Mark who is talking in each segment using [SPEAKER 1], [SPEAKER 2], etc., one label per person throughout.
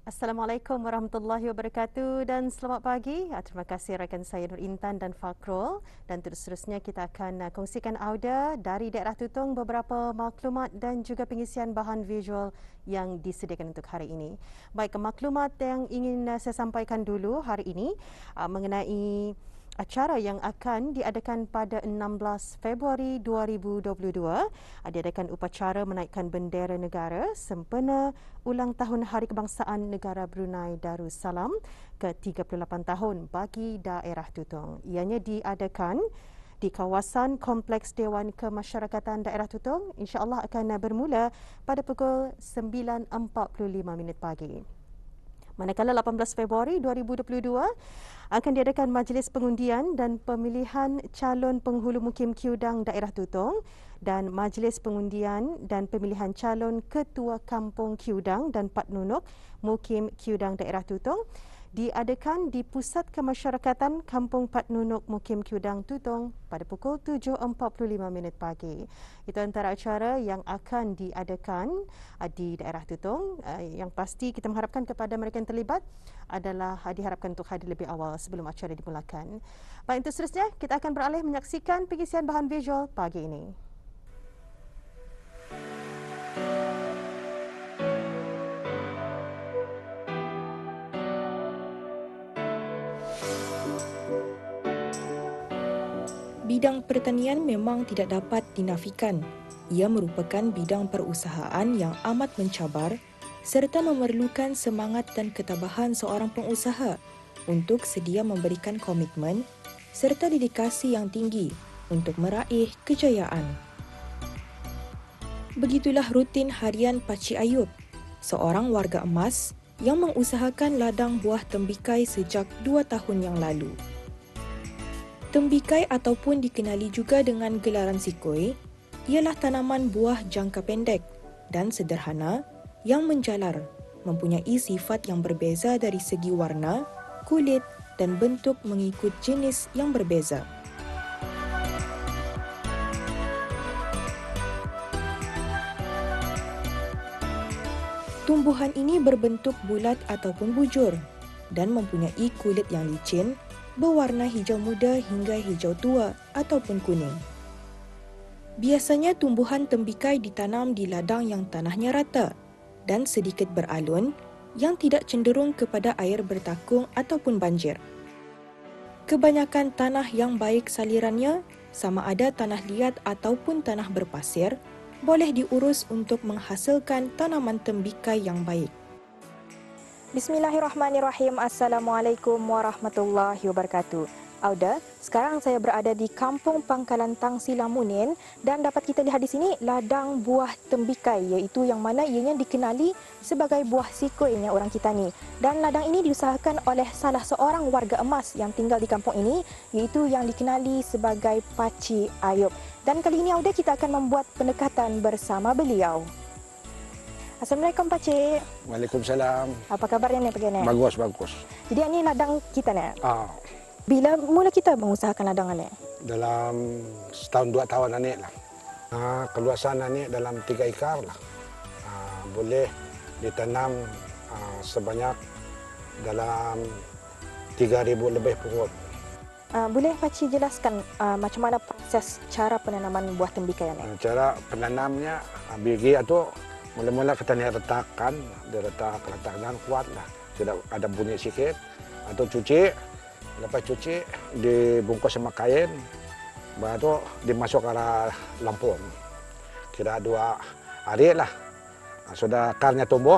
[SPEAKER 1] Assalamualaikum warahmatullahi wabarakatuh dan selamat pagi. Terima kasih rakan saya Nur Intan dan Fakrul, dan seterusnya kita akan kongsikan audio dari daerah Tutong beberapa maklumat dan juga pengisian bahan visual yang disediakan untuk hari ini. Baik, maklumat yang ingin saya sampaikan dulu hari ini mengenai acara yang akan diadakan pada 16 Februari 2022. Diadakan upacara menaikkan bendera negara sempena ulang tahun Hari Kebangsaan Negara Brunei Darussalam ke-38 tahun bagi daerah Tutong. Ianya diadakan di kawasan Kompleks Dewan Kemasyarakatan Daerah Tutong. InsyaAllah akan bermula pada pukul 9.45 pagi. Manakala 18 Februari 2022 akan diadakan majlis pengundian dan pemilihan calon penghulu mukim Kiudang Daerah Tutong dan majlis pengundian dan pemilihan calon ketua kampung Kiudang dan Pat Nunuk mukim Kiudang Daerah Tutong diadakan di Pusat Kemasyarakatan Kampung Pat Nunuk Mukim Kiudang Tutong pada pukul 7.45 pagi. Itu antara acara yang akan diadakan di daerah Tutong. Yang pasti kita mengharapkan kepada mereka yang terlibat adalah diharapkan untuk hadir lebih awal sebelum acara dimulakan. Baik, untuk seterusnya kita akan beralih menyaksikan pengisian bahan visual pagi ini.
[SPEAKER 2] Bidang pertanian memang tidak dapat dinafikan. Ia merupakan bidang perusahaan yang amat mencabar serta memerlukan semangat dan ketabahan seorang pengusaha untuk sedia memberikan komitmen serta dedikasi yang tinggi untuk meraih kejayaan. Begitulah rutin harian Pakcik Ayub, seorang warga emas yang mengusahakan ladang buah tembikai sejak 2 tahun yang lalu. Tembikai ataupun dikenali juga dengan gelaran sikoi ialah tanaman buah jangka pendek dan sederhana yang menjalar, mempunyai sifat yang berbeza dari segi warna, kulit dan bentuk mengikut jenis yang berbeza. Tumbuhan ini berbentuk bulat ataupun bujur dan mempunyai kulit yang licin, berwarna hijau muda hingga hijau tua ataupun kuning. Biasanya tumbuhan tembikai ditanam di ladang yang tanahnya rata dan sedikit beralun yang tidak cenderung kepada air bertakung ataupun banjir. Kebanyakan tanah yang baik salirannya, sama ada tanah liat ataupun tanah berpasir, boleh diurus untuk menghasilkan tanaman tembikai yang baik.
[SPEAKER 3] Bismillahirrahmanirrahim. Assalamualaikum warahmatullahi wabarakatuh. Auda, sekarang saya berada di Kampung Pangkalan Tang Silamunin dan dapat kita lihat di sini ladang buah tembikai, iaitu yang mana ianya dikenali sebagai buah sikoinya orang kita ni. Dan ladang ini diusahakan oleh salah seorang warga emas yang tinggal di kampung ini, iaitu yang dikenali sebagai Pakcik Ayub. Dan kali ini Auda kita akan membuat pendekatan bersama beliau. Assalamualaikum Pakcik.
[SPEAKER 4] Waalaikumsalam.
[SPEAKER 3] Apa kabarnya ni pagi ni?
[SPEAKER 4] Bagus, bagus.
[SPEAKER 3] Jadi ini ladang kita ni. Bila mula kita mengusahakan ladang ni?
[SPEAKER 4] Dalam setahun 2 tahun ni lah. Keluasan ni dalam 3 ekar lah. Boleh ditanam sebanyak dalam 3,000 lebih pohon.
[SPEAKER 3] Boleh Pakcik jelaskan macam mana proses cara penanaman buah tembikai ni?
[SPEAKER 4] Cara penanamnya biji itu mula-mula kita letakkan, letakkan kuat lah. Tidak ada bunyi sikit atau cuci. Lepas cuci dibungkus sama kain, baru dimasuk ke lampung. Kira 2 hari lah. Sudah akarnya tumbuh,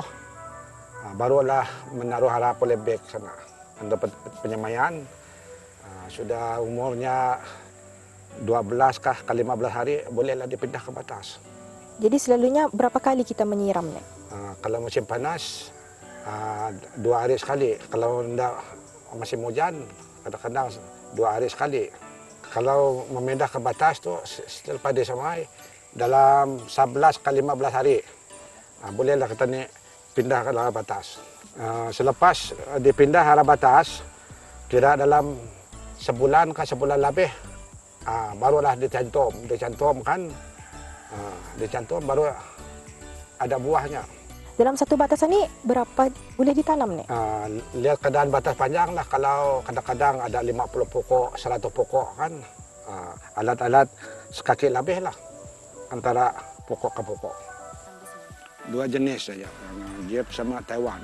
[SPEAKER 4] barulah menaruh harap oleh beg sana untuk penyemaian. Sudah umurnya 12 kah ke 15 hari, bolehlah dipindah ke batas.
[SPEAKER 3] Jadi selalunya berapa kali kita menyiramnya?
[SPEAKER 4] Kalau musim panas, 2 hari sekali. Kalau tidak musim hujan, kadang-kadang 2 hari sekali. Kalau memindah ke batas tu selepas disemai dalam 11 ke 15 hari, bolehlah kita ni pindah ke arah batas. Selepas dipindah arah batas, kira dalam sebulan ke sebulan lebih, barulah dicantumkan. Dicantum baru ada buahnya.
[SPEAKER 3] Dalam satu batasan ni berapa boleh ditanam ni?
[SPEAKER 4] Lihat keadaan batas panjang lah. Kalau kadang-kadang ada 50 pokok, 100 pokok kan. Alat-alat sekaki lebih lah antara pokok ke pokok. Dua jenis saja, Jep sama Taiwan.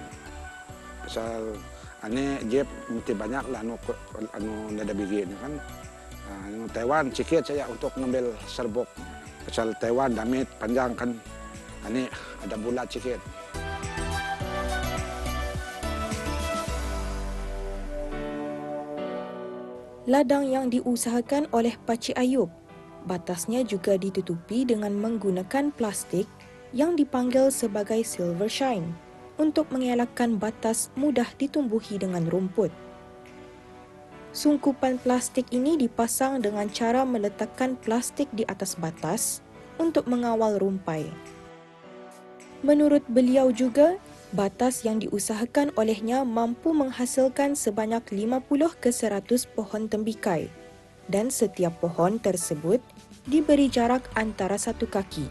[SPEAKER 4] Pasal ini Jep mesti banyak lah anu nada biji ni kan. Taiwan sikit saja untuk ngambil serbuk. Pasal Taiwan damit panjang kan. Ini ada bulat sikit.
[SPEAKER 2] Ladang yang diusahakan oleh Pakcik Ayub, batasnya juga ditutupi dengan menggunakan plastik yang dipanggil sebagai silver shine untuk mengelakkan batas mudah ditumbuhi dengan rumput. Sungkupan plastik ini dipasang dengan cara meletakkan plastik di atas batas untuk mengawal rumpai. Menurut beliau juga, batas yang diusahakan olehnya mampu menghasilkan sebanyak 50 ke 100 pohon tembikai dan setiap pohon tersebut diberi jarak antara 1 kaki.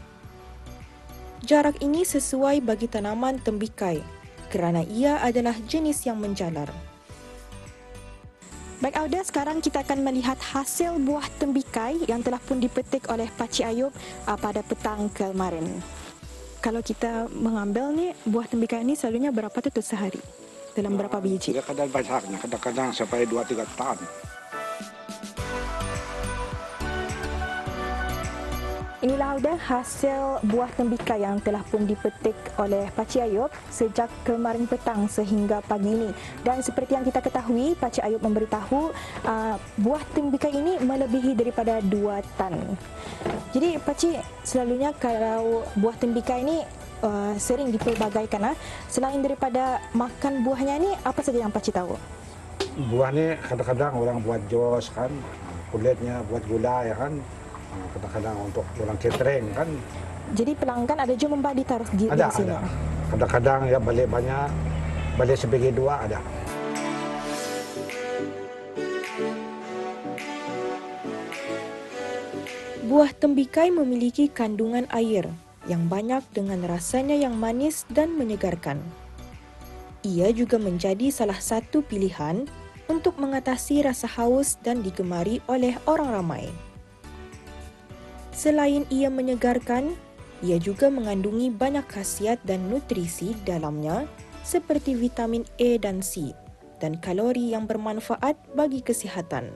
[SPEAKER 2] Jarak ini sesuai bagi tanaman tembikai kerana ia adalah jenis yang menjalar.
[SPEAKER 3] Baik Auda, sekarang kita akan melihat hasil buah tembikai yang telah pun dipetik oleh Pakcik Ayub pada petang kemarin. Kalau kita mengambil ni buah tembikai ni selalunya berapa tu sehari? Dalam berapa biji?
[SPEAKER 4] Kadang-kadang banyaknya, kadang-kadang sampai 2-3 ton.
[SPEAKER 3] Inilah Auda hasil buah tembikai yang telah pun dipetik oleh Pakcik Ayub sejak kemarin petang sehingga pagi ini. Dan seperti yang kita ketahui, Pakcik Ayub memberitahu buah tembikai ini melebihi daripada 2 tan. Jadi Pakcik, selalunya kalau buah tembikai ini sering dipelbagaikan. Selain daripada makan buahnya ni, apa saja yang Pakcik tahu?
[SPEAKER 4] Buah ni kadang-kadang orang buat jos kan, kulitnya buat gula ya kan. Kadang-kadang untuk orang catering kan.
[SPEAKER 3] Jadi pelanggan ada juga membeli taruh di sini?
[SPEAKER 4] Ada. Kadang-kadang ya balik banyak, balik sebegi 2 ada.
[SPEAKER 2] Buah tembikai memiliki kandungan air yang banyak dengan rasanya yang manis dan menyegarkan. Ia juga menjadi salah satu pilihan untuk mengatasi rasa haus dan digemari oleh orang ramai. Selain ia menyegarkan, ia juga mengandungi banyak khasiat dan nutrisi dalamnya seperti vitamin A dan C dan kalori yang bermanfaat bagi kesihatan.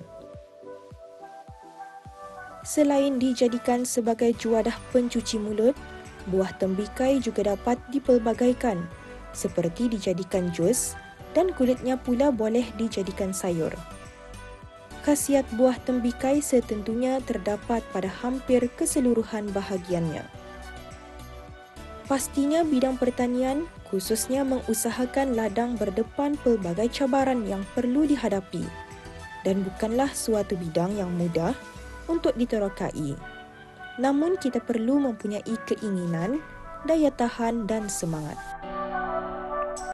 [SPEAKER 2] Selain dijadikan sebagai juadah pencuci mulut, buah tembikai juga dapat dipelbagaikan seperti dijadikan jus dan kulitnya pula boleh dijadikan sayur. Khasiat buah tembikai setentunya terdapat pada hampir keseluruhan bahagiannya. Pastinya bidang pertanian khususnya mengusahakan ladang berdepan pelbagai cabaran yang perlu dihadapi dan bukanlah suatu bidang yang mudah untuk diterokai. Namun kita perlu mempunyai keinginan, daya tahan dan semangat.